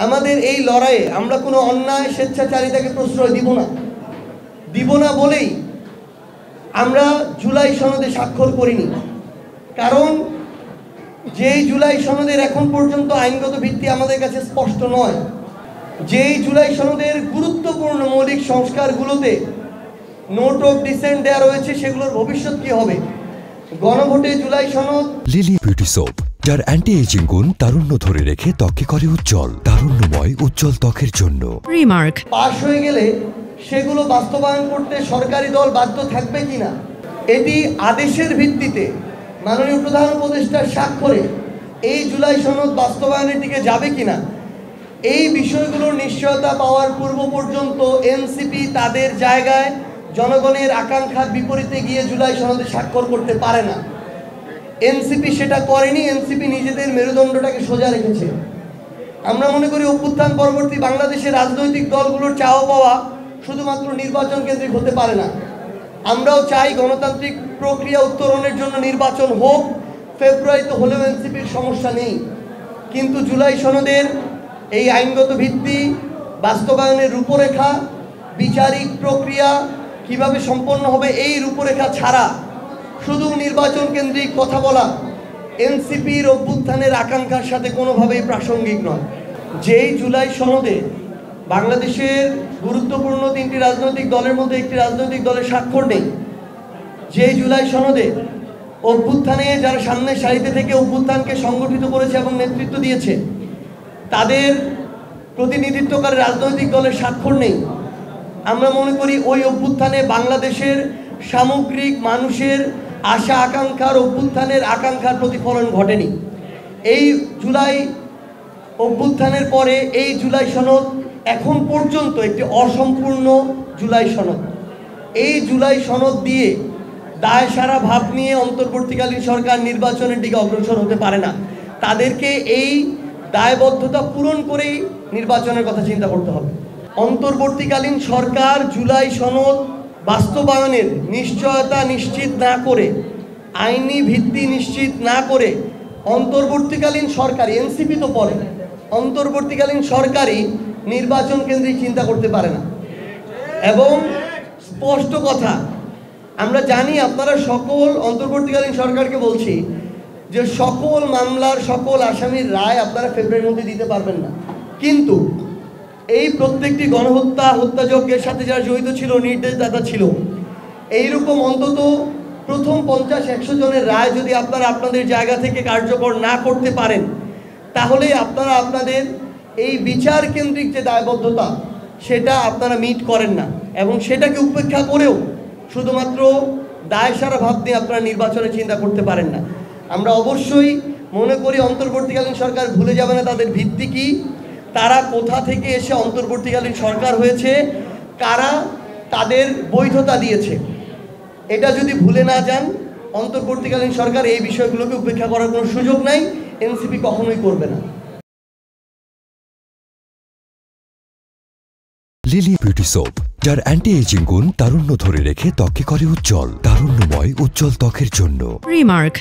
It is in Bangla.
আমাদের এই লড়াইয়ে আমরা কোনো অন্যায় স্বেচ্ছাচারিতাকে প্রশ্রয় দিব না বলেই আমরা জুলাই সনদে স্বাক্ষর করিনি। কারণ যেই জুলাই সনদের এখন পর্যন্ত আইনগত ভিত্তি আমাদের কাছে স্পষ্ট নয়, যেই জুলাই সনদের গুরুত্বপূর্ণ মৌলিক সংস্কারগুলোতে নোট অফ ডিসেন্ট দেওয়া রয়েছে, সেগুলোর ভবিষ্যৎ কি হবে। গণভোটে জুলাই সনদ লিলি বিউটি সোপ, যার অ্যান্টি এজিং গুণ তারুণ্য ধরে রেখে ত্বকে করে উজ্জ্বল, তারুণ্যময় উজ্জ্বল ত্বকের জন্য। রিমার্ক পাশ হয়ে গেলে সেগুলো বাস্তবায়ন করতে সরকারি দল বাধ্য থাকবে কিনা, এটি আদেশের ভিত্তিতে মাননীয় প্রধান উপদেষ্টার স্বাক্ষরে এই জুলাই সনদ বাস্তবায়নের দিকে যাবে কিনা, এই বিষয়গুলোর নিশ্চয়তা পাওয়ার পূর্ব পর্যন্ত এনসিপি তাদের জায়গায় জনগণের আকাঙ্ক্ষার বিপরীতে গিয়ে জুলাই সনদে স্বাক্ষর করতে পারে না। এনসিপি সেটা করেনি, এনসিপি নিজেদের মেরুদণ্ডটাকে সোজা রেখেছে। আমরা মনে করি অভ্যুত্থান পরবর্তী বাংলাদেশের রাজনৈতিক দলগুলোর চাওয়া পাওয়া শুধুমাত্র নির্বাচন কেন্দ্রিক হতে পারে না। আমরাও চাই গণতান্ত্রিক প্রক্রিয়া উত্তরণের জন্য নির্বাচন হোক, ফেব্রুয়ারিতে হলেও এনসিপির সমস্যা নেই। কিন্তু জুলাই সনদের এই আইনগত ভিত্তি বাস্তবায়নের রূপরেখা, বিচারিক প্রক্রিয়া কিভাবে সম্পন্ন হবে, এই রূপরেখা ছাড়া শুধু নির্বাচন কেন্দ্রিক কথা বলা এনসিপির অভ্যুত্থানের আকাঙ্ক্ষার সাথে কোনোভাবেই প্রাসঙ্গিক নয়। যেই জুলাই সনদে বাংলাদেশের গুরুত্বপূর্ণ 3টি রাজনৈতিক দলের মধ্যে একটি রাজনৈতিক দলের স্বাক্ষর নেই, যেই জুলাই সনদে অভ্যুত্থানে যারা সামনের সারিতে থেকে অভ্যুত্থানকে সংগঠিত করেছে এবং নেতৃত্ব দিয়েছে তাদের প্রতিনিধিত্বকারী রাজনৈতিক দলের স্বাক্ষর নেই, আমরা মনে করি ওই অভ্যুত্থানে বাংলাদেশের সামগ্রিক মানুষের আশা আকাঙ্ক্ষার, অভ্যুত্থানের আকাঙ্ক্ষার প্রতিফলন ঘটেনি। এই জুলাই অভ্যুত্থানের পরে এই জুলাই সনদ এখন পর্যন্ত একটি অসম্পূর্ণ জুলাই সনদ। এই জুলাই সনদ দিয়ে দায় সারা ভাব নিয়ে অন্তর্বর্তীকালীন সরকার নির্বাচনের দিকে অগ্রসর হতে পারে না। তাদেরকে এই দায়বদ্ধতা পূরণ করেই নির্বাচনের কথা চিন্তা করতে হবে। অন্তর্বর্তীকালীন সরকার জুলাই সনদ বাস্তবায়নের নিশ্চয়তা নিশ্চিত না করে, আইনি ভিত্তি নিশ্চিত না করে অন্তর্বর্তীকালীন সরকার, এনসিপি তো পরে, অন্তর্বর্তীকালীন সরকারই নির্বাচন কেন্দ্রিক চিন্তা করতে পারে না। এবং স্পষ্ট কথা, আমরা জানি আপনারা সকল অন্তর্বর্তীকালীন সরকারকে বলছি যে সকল মামলার সকল আসামির রায় আপনারা ফেব্রুয়ারির মধ্যে দিতে পারবেন না, কিন্তু এই প্রত্যেকটি গণহত্যা, হত্যাযজ্ঞের সাথে যারা জড়িত ছিল, নির্দেশদাতা ছিল, এইরকম অন্তত প্রথম 50-100 জনের রায় যদি আপনারা আপনাদের জায়গা থেকে কার্যকর না করতে পারেন, তাহলে আপনারা আপনাদের এই বিচার কেন্দ্রিক যে দায়বদ্ধতা সেটা আপনারা মিট করেন না, এবং সেটাকে উপেক্ষা করেও শুধুমাত্র দায় সারা ভাব দিয়ে আপনারা নির্বাচনে চিন্তা করতে পারেন না। আমরা অবশ্যই মনে করি অন্তর্বর্তীকালীন সরকার ভুলে যাবে না তাদের ভিত্তি কী, তারা কোথা থেকে এসে অন্তর্বর্তীকালীন সরকার হয়েছে, কারা তাদের বৈধতা দিয়েছে, এটা যদি ভুলে না যান অন্তর্বর্তীকালীন সরকার এই বিষয়গুলোকে উপেক্ষা করার কোনো সুযোগ নাই, এনসিপি কখনোই করবে না। লিলি বিউটি সোপ, যার অ্যান্টি এজিং গুণ তারুণ্য ধরে রেখে ত্বকে করে উজ্জ্বল, তারুণ্যময় উজ্জ্বল ত্বকের জন্য। রিমার্ক